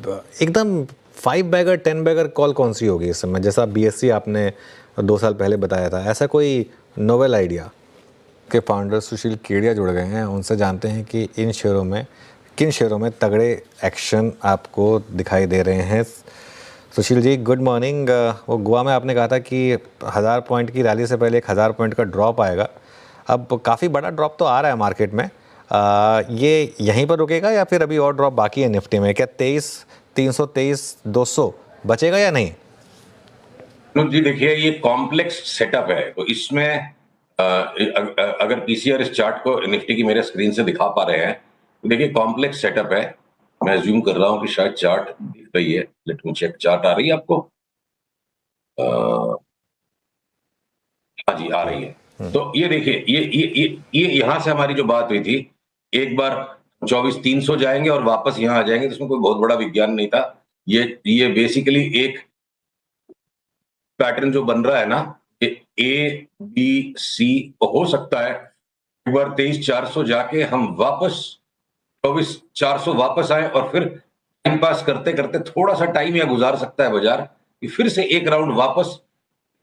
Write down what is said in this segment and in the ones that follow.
एकदम 5 bagger 10 bagger call कौन सी होगी इस समय? जैसा बीएससी आपने 2 साल पहले बताया था, ऐसा कोई नोवेल आइडिया के फाउंडर सुशील केडिया जुड़ गए हैं, उनसे जानते हैं कि इन शेयरों में किन शेयरों में तगड़े एक्शन आपको दिखाई दे रहे हैं। Sushil ji, good morning. वो गोवा में आपने कहा था कि 1000 पॉइंट की रैली से पहले 1000 पॉइंट का ड्रॉप आएगा। अब काफ़ी बड़ा ड्रॉप तो आ रहा है मार्केट में, ये यहीं पर रुकेगा या फिर अभी और ड्रॉप बाकी है निफ्टी में? क्या 23,323,200 बचेगा या नहीं? जी देखिए, ये कॉम्प्लेक्स सेटअप है, तो इसमें अगर पीसीआर इस चार्ट को निफ्टी की मेरे स्क्रीन से दिखा पा रहे हैं, तो देखिए कॉम्प्लेक्स सेटअप है। मैं अज्यूम कर रहा हूं कि शायद चार्ट दिख रही है। लेट मी चेक, चार्ट आ रही है आपको? हाँ जी, आ रही है। तो ये देखिए, ये यहां से हमारी जो बात हुई थी, एक बार 24,300 जाएंगे और वापस यहां आ जाएंगे, तो इसमें कोई बहुत बड़ा विज्ञान नहीं था। ये बेसिकली एक पैटर्न जो बन रहा है ना, कि ए बी सी हो सकता है एक बार 23,400 जाके हम वापस 24,400 वापस आए और फिर टाइम पास करते करते थोड़ा सा टाइम या गुजार सकता है बाजार कि फिर से एक राउंड वापस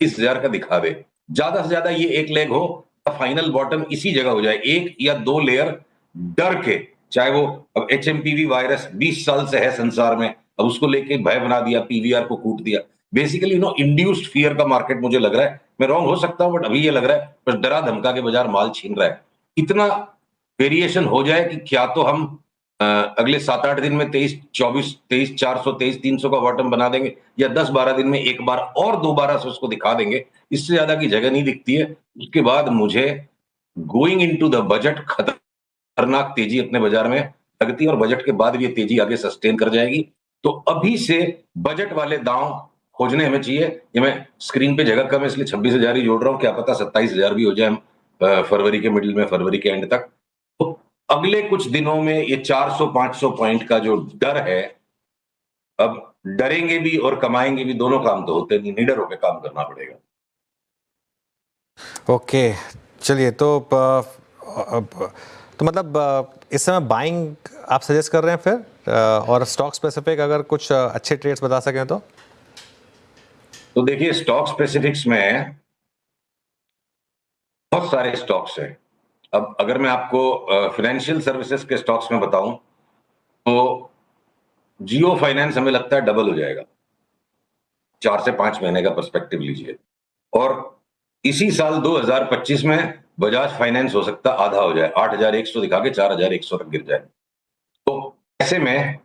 30,000 का दिखा दे। ज्यादा से ज्यादा ये एक लेग हो, फाइनल बॉटम इसी जगह हो जाए, एक या दो लेयर डर के। चाहे वो अब एचएमपीवी वायरस 20 साल से है संसार में, अब उसको लेके भय बना दिया, पीवीआर को कूट दिया। बेसिकली इंड्यूस्ड फियर का मार्केट मुझे लग रहा है। मैं रॉन्ग हो सकता हूं, बट अभी ये लग रहा है बस डरा धमका के बाजार माल छीन रहा है। इतना वेरिएशन हो जाए कि क्या तो हम अगले 7-8 दिन में 23,400 23,300 का बॉटम बना देंगे, या 10-12 दिन में एक बार और दोबारा से उसको दिखा देंगे। इससे ज्यादा की जगह नहीं दिखती है। उसके बाद मुझे गोइंग इनटू द बजट खतरनाक तेजी अपने बाजार में लगती है, और बजट के बाद भी ये तेजी आगे सस्टेन कर जाएगी। तो अभी से बजट वाले दांव खोजने हमें चाहिए। ये मैं स्क्रीन पे जगह कम है इसलिए 26,000 ही जोड़ रहा हूं, क्या पता 27,000 भी हो जाए हम फरवरी के मिडिल में, फरवरी के एंड तक। तो अगले कुछ दिनों में ये 400-500 पॉइंट का जो डर है, अब डरेंगे भी और कमाएंगे भी, दोनों काम तो होते नहीं, निडर होकर काम करना पड़ेगा। ओके, चलिए। तो मतलब इस समय बाइंग आप सजेस्ट कर रहे हैं फिर, और स्टॉक स्पेसिफिक अगर कुछ अच्छे ट्रेड्स बता सकें तो? देखिए, स्टॉक स्पेसिफिक्स में बहुत सारे स्टॉक्स हैं। अब अगर मैं आपको फाइनेंशियल सर्विसेज के स्टॉक्स में बताऊं, तो जियो फाइनेंस हमें लगता है डबल हो जाएगा। 4 से 5 महीने का पर्सपेक्टिव लीजिए, और इसी साल 2025 में बजाज फाइनेंस हो सकता आधा हो जाए, 8,100 दिखा के 4,100 तक गिर जाए। तो ऐसे में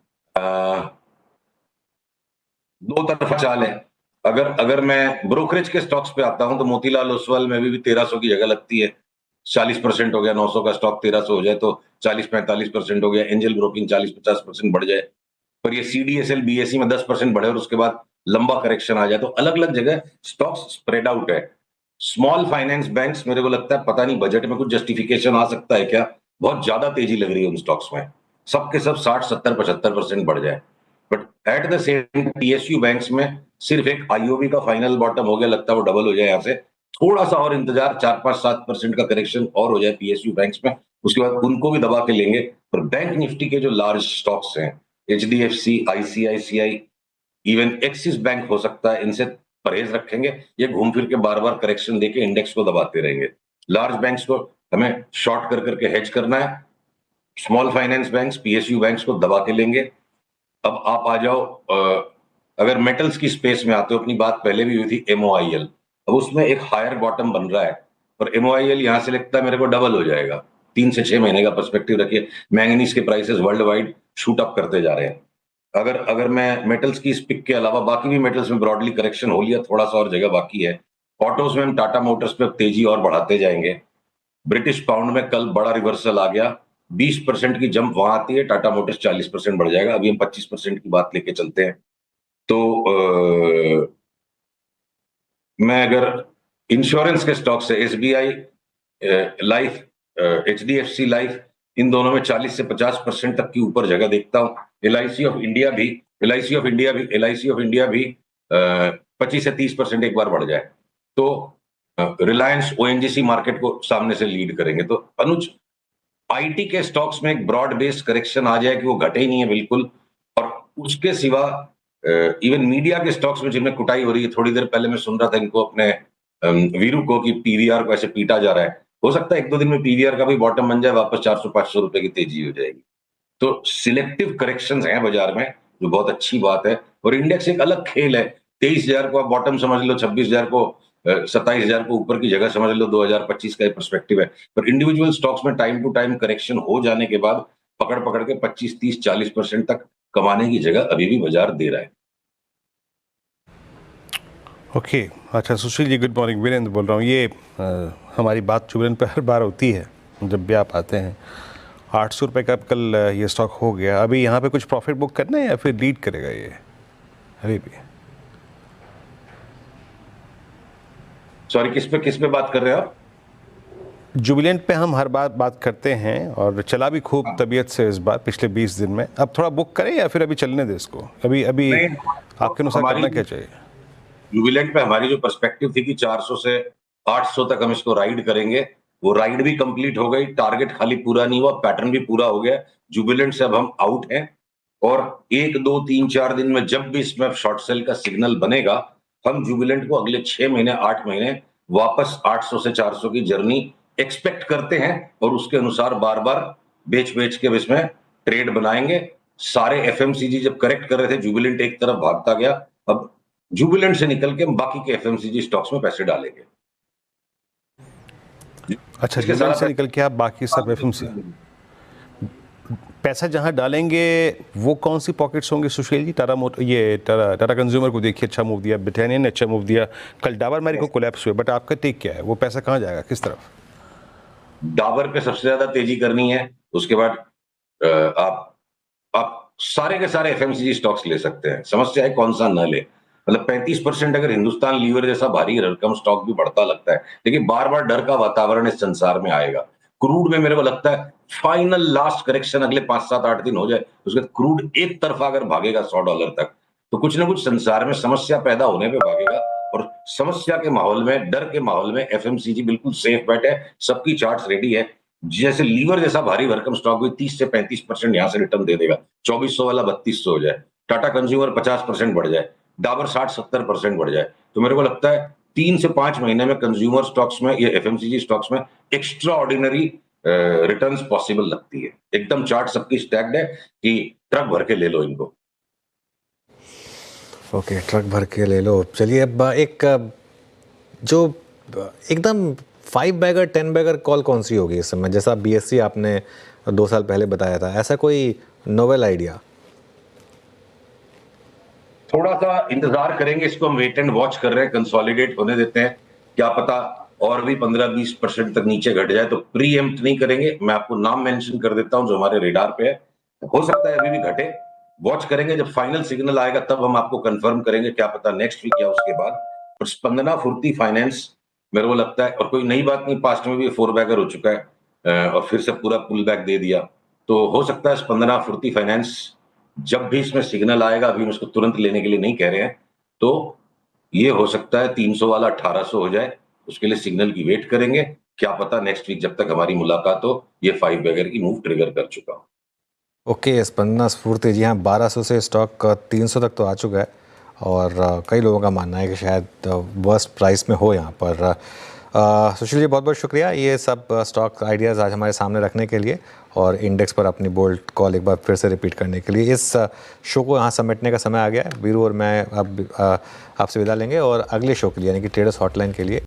दो तरफा चाल है। अगर मैं ब्रोकरेज के स्टॉक्स पे आता हूं, तो मोतीलाल ओसवाल में भी 1,300 की जगह लगती है। 40% हो गया, 900 का स्टॉक 1,300 हो जाए तो 40-45% हो गया। एंजल ब्रोकिंग 40-50% बढ़ जाए, पर ये सीडीएसएल बीएसई में 10% बढ़े और उसके बाद लंबा करेक्शन आ जाए, तो अलग अलग जगह स्टॉक्स स्प्रेड आउट है। स्मॉल फाइनेंस बैंक्स, मेरे को लगता है पता नहीं बजट में कुछ जस्टिफिकेशन आ सकता है क्या, बहुत ज्यादा तेजी लग रही है उन स्टॉक्स में, सबके सब 60-70-75% बढ़ जाए। But at the same PSU banks में सिर्फ एक आईओबी का फाइनल बॉटम हो गया, लगता है वो डबल हो जाए यहाँ से। थोड़ा सा और इंतजार, 4-5-7% का करेक्शन और हो जाए पीएसयू बैंक्स में, उसके बाद उनको भी दबा के लेंगे। पर बैंक निफ्टी के जो लार्ज स्टॉक्स हैं, HDFC, ICICI, even axis bank हो सकता है, इनसे परहेज रखेंगे। ये घूम फिर के बार बार करेक्शन देके इंडेक्स को दबाते रहेंगे। लार्ज बैंक्स को हमें शॉर्ट कर करके हेज करना है, small finance banks, PSU banks को दबा के लेंगे। अब आप आ जाओ, अगर मेटल्स की स्पेस में आते हो, अपनी बात पहले भी हुई थी एमओआईएल, अब उसमें एक हायर बॉटम बन रहा है, और एमओआईएल यहां से लगता है मेरे को डबल हो जाएगा। 3 से 6 महीने का पर्सपेक्टिव रखिए। मैंगनीज के prices world wide shoot up करते जा रहे हैं। अगर मैं मेटल्स की इस पिक के अलावा बाकी भी मेटल्स में ब्रॉडली करेक्शन हो लिया, थोड़ा सा और जगह बाकी है। ऑटोज में हम टाटा मोटर्स पे तेजी और बढ़ाते जाएंगे। ब्रिटिश पाउंड में कल बड़ा रिवर्सल आ गया, 20% की जंप वहां आती है, टाटा मोटर्स 40% बढ़ जाएगा। अभी हम 25% की बात लेके चलते हैं। तो मैं अगर इंश्योरेंस के स्टॉक से एसबीआई लाइफ, एचडीएफसी लाइफ, इन दोनों में 40 से 50% तक की ऊपर जगह देखता हूं। एलआईसी ऑफ इंडिया भी 25 से 30% एक बार बढ़ जाए, तो रिलायंस ओएनजीसी मार्केट को सामने से लीड करेंगे। तो अनुज, आईटी के स्टॉक्स में एक ब्रॉड बेस्ड करेक्शन आ जाए कि वो घटे ही नहीं है बिल्कुल, और उसके सिवा इवन मीडिया के स्टॉक्स में जिनमें कुटाई हो रही है, थोड़ी देर पहले मैं सुन रहा था इनको अपने वीरू को कि पीवीआर को ऐसे पीटा जा रहा है। हो सकता है 1-2 दिन में पीवीआर का भी बॉटम बन जाए, वापस 400-500 रुपए की तेजी हो जाएगी। तो सिलेक्टिव करेक्शंस हैं बाजार में, जो बहुत अच्छी बात है। और इंडेक्स एक अलग खेल है। 23,000 को आप बॉटम समझ लो, 26,000 को 27,000 को ऊपर की जगह समझ लो, 2025 का एक पर्सपेक्टिव है। पर इंडिविजुअल स्टॉक्स में टाइम टू टाइम करेक्शन हो जाने के बाद पकड़ के 25, 30, 40% तक कमाने की जगह अभी भी बाजार दे रहा है। ओके अच्छा सुशील जी, गुड मॉर्निंग, वीरेंद्र बोल रहा हूँ। ये हमारी बात जुबरन पर हर बार होती है जब भी आप आते हैं। 800 रुपये का कल ये स्टॉक हो गया, अभी यहाँ पे कुछ प्रॉफिट बुक करना है या फिर लीड करेगा ये अभी भी? सॉरी, किस पे बात कर रहे हैं आप? जुबिलेंट पे हम हर बार बात करते हैं और चला भी खूब तबीयत से इस बार पिछले 20 दिन में। अब थोड़ा बुक करें या फिर अभी चलने दें इसको? अभी आपके अनुसार करना क्या चाहिए? जुबिलेंट पे हमारी जो पर्सपेक्टिव थी कि 400 से 800 तक हम इसको राइड करेंगे, वो राइड भी कंप्लीट हो गई। टारगेट खाली पूरा नहीं हुआ, पैटर्न भी पूरा हो गया। जुबिलेंट से अब हम आउट हैं और 1, 2, 3, 4 दिन में जब भी इसमें शॉर्ट सेल का सिग्नल बनेगा, हम जुबिलेंट को अगले 6 महीने 8 महीने वापस 800 से 400 की जर्नी एक्सपेक्ट करते हैं और उसके अनुसार बार बार बेच के इसमें ट्रेड बनाएंगे। सारे एफएमसीजी जब करेक्ट कर रहे थे, जुबिलेंट एक तरफ भागता गया। अब जुबिलेंट से निकल के बाकी के एफएमसीजी स्टॉक्स में पैसे डालेंगे। अच्छा, जुबिलेंट से निकल के आप बाकी सब एफएमसी पैसा जहां डालेंगे वो कौन सी पॉकेट्स होंगे सुशील जी? टाटा कंज्यूमर को देखिए अच्छा मूव दिया, ब्रिटानिया ने अच्छा मूव दिया, कल डाबर मैरी को कोलैप्स हुए, बट आपका टेक क्या है? वो पैसा कहाँ जाएगा, किस तरफ? डाबर पे सबसे ज्यादा तेजी करनी है। उसके बाद आप सारे के सारे एफएमसीजी स्टॉक्स ले सकते हैं। समस्या है कौन सा न ले। मतलब 35% अगर हिंदुस्तान लीवर जैसा भारी रकम स्टॉक भी बढ़ता लगता है, लेकिन बार बार डर का वातावरण इस संसार में आएगा। क्रूड में मेरे को लगता है फाइनल लास्ट करेक्शन अगले 5, 7, 8 दिन हो जाए, उसके बाद क्रूड एक तरफा अगर भागेगा $100 तक, तो कुछ ना कुछ संसार में समस्या पैदा होने पे भागेगा। और समस्या के माहौल में, डर के माहौल में एफएमसीजी बिल्कुल सेफ बेट है। सबकी चार्ट्स रेडी है। जैसे लीवर जैसा भारी भरकम स्टॉक भी 30 से 35% यहां से रिटर्न दे देगा। 2400 वाला 3200 हो जाए, टाटा कंज्यूमर 50% बढ़ जाए, डाबर 60-70% बढ़ जाए, तो मेरे को लगता है 3 से 5 महीने में कंज्यूमर स्टॉक्स में या एफएमसीजी स्टॉक्स में एक्स्ट्रा ऑर्डिनरी रिटर्न्स पॉसिबल लगती है। एकदम चार्ट सबकी स्टैक्ड है कि ट्रक भर के ले लो इनको। ओके, ट्रक भर के ले लो। चलिए, अब एक जो एकदम 5 बैगर 10 बैगर कॉल कौन सी होगी इस समय? जैसा बीएससी आपने 2 साल पहले बताया था, ऐसा कोई नोवेल आइडिया? थोड़ा सा इंतजार करेंगे, इसको हम वेट एंड वॉच कर रहे हैं, कंसोलिडेट होने देते हैं। क्या पता और भी 15-20% तक नीचे घट जाए, तो प्री एम्प्ट नहीं करेंगे। मैं आपको नाम मेंशन कर देता हूं जो हमारे रेडार पे है। हो सकता है अभी भी घटे, वॉच करेंगे। जब फाइनल सिग्नल आएगा तब हम आपको कंफर्म करेंगे, क्या पता नेक्स्ट वीक या उसके बाद। और स्पंदना फुर्ती फाइनेंस मेरे को लगता है, और कोई नई बात नहीं, पास्ट में भी 4 बैगर हो चुका है और फिर से पूरा पुल बैक दे दिया। तो हो सकता है स्पंदना फुर्ती फाइनेंस, जब भी इसमें सिग्नल आएगा, अभी हम इसको तुरंत लेने के लिए नहीं कह रहे हैं, तो ये हो सकता है 300 वाला 1800 हो जाए। उसके लिए सिग्नल की वेट करेंगे। क्या पता नेक्स्ट वीक जब तक हमारी मुलाकात हो, ये 5 बैगर की मूव ट्रिगर कर चुका हो। ओके, स्पंदना स्फूर्ति जी, हाँ 1200 से स्टॉक 300 तक तो आ चुका है और कई लोगों का मानना है कि शायद वर्स्ट प्राइस में हो यहाँ पर। सुशील जी, बहुत बहुत शुक्रिया ये सब स्टॉक आइडियाज़ आज हमारे सामने रखने के लिए और इंडेक्स पर अपनी बोल्ड कॉल एक बार फिर से रिपीट करने के लिए। इस शो को यहाँ समेटने का समय आ गया है। वीरू और मैं अब आपसे विदा लेंगे और अगले शो के लिए यानी कि ट्रेडर्स हॉटलाइन के लिए